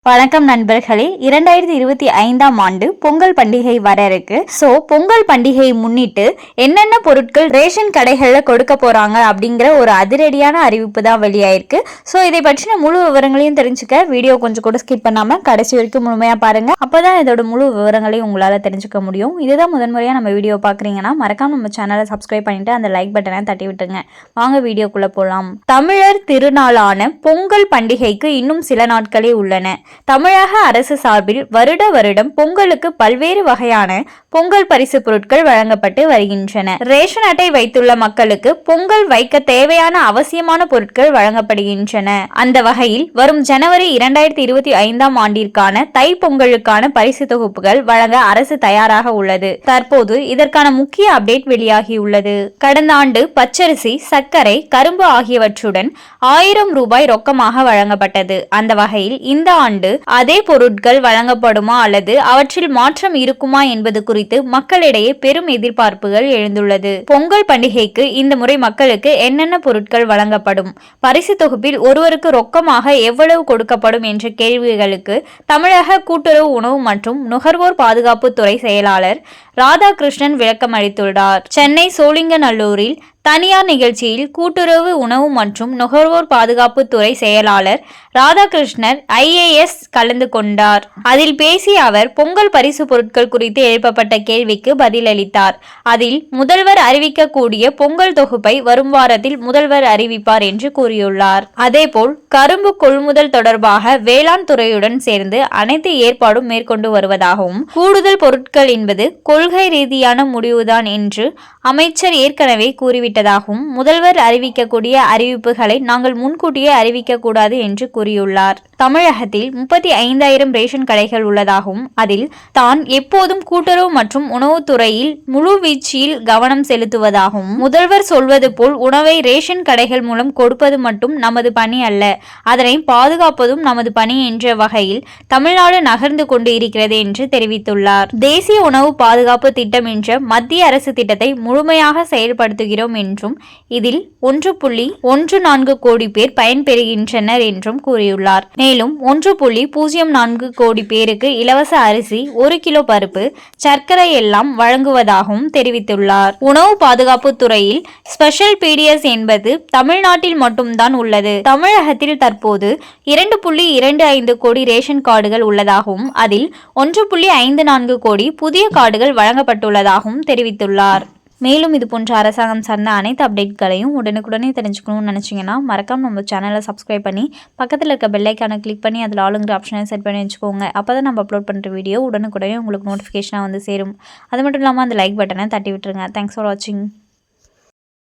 வணக்கம் நண்பர்களே, 2025ஆம் ஆண்டு பொங்கல் பண்டிகை வர இருக்கு. பொங்கல் பண்டிகையை முன்னிட்டு என்னென்ன பொருட்கள் ரேஷன் கடைகள்ல கொடுக்க போறாங்க அப்படிங்கிற ஒரு அதிரடியான அறிவிப்பு தான் வெளியாயிருக்கு. இதை பற்றின முழு விவரங்களையும் தெரிஞ்சுக்க வீடியோ கொஞ்சம் கூட ஸ்கிப் பண்ணாம கடைசி வரைக்கும் முழுமையா பாருங்க. அப்பதான் இதோட முழு விவரங்களையும் உங்களால தெரிஞ்சுக்க முடியும். இதுதான் முதன்முறையா நம்ம வீடியோ பாக்குறீங்கன்னா மறக்காம நம்ம சேனலை சப்ஸ்கிரைப் பண்ணிட்டு அந்த லைக் பட்டனை தட்டி விட்டுங்க. வாங்க வீடியோக்குள்ள போலாம். தமிழர் திருநாளான பொங்கல் பண்டிகைக்கு இன்னும் சில நாட்களே உள்ளன. தமிழக அரசு சார்பில் வருடம் பொங்கலுக்கு பல்வேறு வகையான பொங்கல் பரிசு பொருட்கள் வழங்கப்பட்டு வருகின்றன. ரேஷன் அட்டை வைத்துள்ள மக்களுக்கு பொங்கல் வைக்க தேவையான அவசியமான பொருட்கள் வழங்கப்படுகின்றன. அந்த வகையில் வரும் ஜனவரி 2025ஆம் ஆண்டிற்கான தை பொங்கலுக்கான பரிசு தொகுப்புகள் வழங்க அரசு தயாராக உள்ளது. தற்போது இதற்கான முக்கிய அப்டேட் வெளியாகியுள்ளது. கடந்த ஆண்டு பச்சரிசி, சர்க்கரை, கரும்பு ஆகியவற்றுடன் 1000 ரூபாய் ரொக்கமாக வழங்கப்பட்டது. அந்த வகையில் இந்த ஆண்டு அதே பொருட்கள் வழங்கப்படுமா அல்லது அவற்றில் மாற்றம் இருக்குமா என்பது குறித்து மக்களிடையே பெரும் எதிர்பார்ப்புகள் எழுந்துள்ளது. பொங்கல் பண்டிகைக்கு இந்த முறை மக்களுக்கு என்னென்ன பொருட்கள் வழங்கப்படும், பரிசு தொகுப்பில் ஒருவருக்கு ரொக்கமாக எவ்வளவு கொடுக்கப்படும் என்ற கேள்விகளுக்கு தமிழக கூட்டுறவு உணவு மற்றும் நுகர்வோர் பாதுகாப்பு துறை செயலாளர் ராதாகிருஷ்ணன் விளக்கம் அளித்துள்ளார். சென்னை சோழிங்கநல்லூரில் தனியார் நிகழ்ச்சியில் கூட்டுறவு உணவு மற்றும் நுகர்வோர் பாதுகாப்பு துறை செயலாளர் ராதாகிருஷ்ணன் IAS கலந்து கொண்டார். அதில் பேசிய அவர் பொங்கல் பரிசு பொருட்கள் குறித்து எழுப்பப்பட்ட கேள்விக்கு பதிலளித்தார். அதில் முதல்வர் அறிவிக்கக்கூடிய பொங்கல் தொகுப்பை வரும் வாரத்தில் முதல்வர் அறிவிப்பார் என்று கூறியுள்ளார். அதேபோல் கரும்பு கொள்முதல் தொடர்பாக வேளாண் துறையுடன் சேர்ந்து அனைத்து ஏற்பாடும் மேற்கொண்டு வருவதாகவும் கூடுதல் பொருட்கள் என்பது கொள்கை ரீதியான முடிவுதான் என்று அமைச்சர் ஏற்கனவே கூறிவிட்டதாகவும் முதல்வர் அறிவிக்கக்கூடிய அறிவிப்புகளை நாங்கள் முன்கூட்டியே அறிவிக்க கூடாது என்று கூறியுள்ளார். தமிழகத்தில் 35,000 ரேஷன் கடைகள் உள்ளதாகவும் அதில் தான் எப்போதும் கூட்டுறவு மற்றும் உணவுத்துறையில் முழு வீச்சில் கவனம் செலுத்துவதாகவும் முதல்வர் சொல்வது போல் உணவை ரேஷன் கடைகள் மூலம் கொடுப்பது மட்டும் நமது பணி அல்ல, அதனை பாதுகாப்பதும் நமது பணி என்ற வகையில் தமிழ்நாடு நகர்ந்து கொண்டு இருக்கிறது என்று தெரிவித்துள்ளார். தேசிய உணவு பாதுகாப்பு திட்டம் என்ற மத்திய அரசு திட்டத்தை முழுமையாக செயல்படுத்துகிறோம் என்றும் இதில் 1.14 கோடி பேர் பயன்பெறுகின்றனர் என்றும் கூறியுள்ளார். மேலும் 1.04 கோடி பேருக்கு இலவச அரிசி, 1 கிலோ பருப்பு, சர்க்கரை எல்லாம் வழங்குவதாகவும் தெரிவித்துள்ளார். உணவு பாதுகாப்பு துறையில் ஸ்பெஷல் PDS என்பது தமிழ்நாட்டில் மட்டும்தான் உள்ளது. தமிழகத்தில் தற்போது 2.25 கோடி ரேஷன் கார்டுகள் உள்ளதாகவும் அதில் 1.54 கோடி புதிய கார்டுகள் வழங்கப்பட்டுள்ளதாகவும் தெரிவித்துள்ளார். மேலும் இது போன்ற அரசாங்கம் சார்ந்த அனைத்து அப்டேட்களையும் உடனுக்குடனே தெரிஞ்சுக்கணும்னு நினச்சிங்கன்னா மறக்காம நம்ம சேனலை சப்ஸ்கிரைப் பண்ணி பக்கத்தில் இருக்க பெல் ஐக்கானை கிளிக் பண்ணி அதில் ஆளுங்கிற ஆப்ஷனை செட் பண்ணி வச்சுக்கோங்க. அப்போ தான் நம்ம அப்லோட் பண்ணுற வீடியோ உடனுக்குடனே உங்களுக்கு நோட்டிஃபிகேஷனாக வந்து சேரும். அது மட்டும் இல்லாமல் அந்த லைக் பட்டனை தட்டி விட்டுருங்க. தேங்க்ஸ் ஃபார் வாட்சிங்.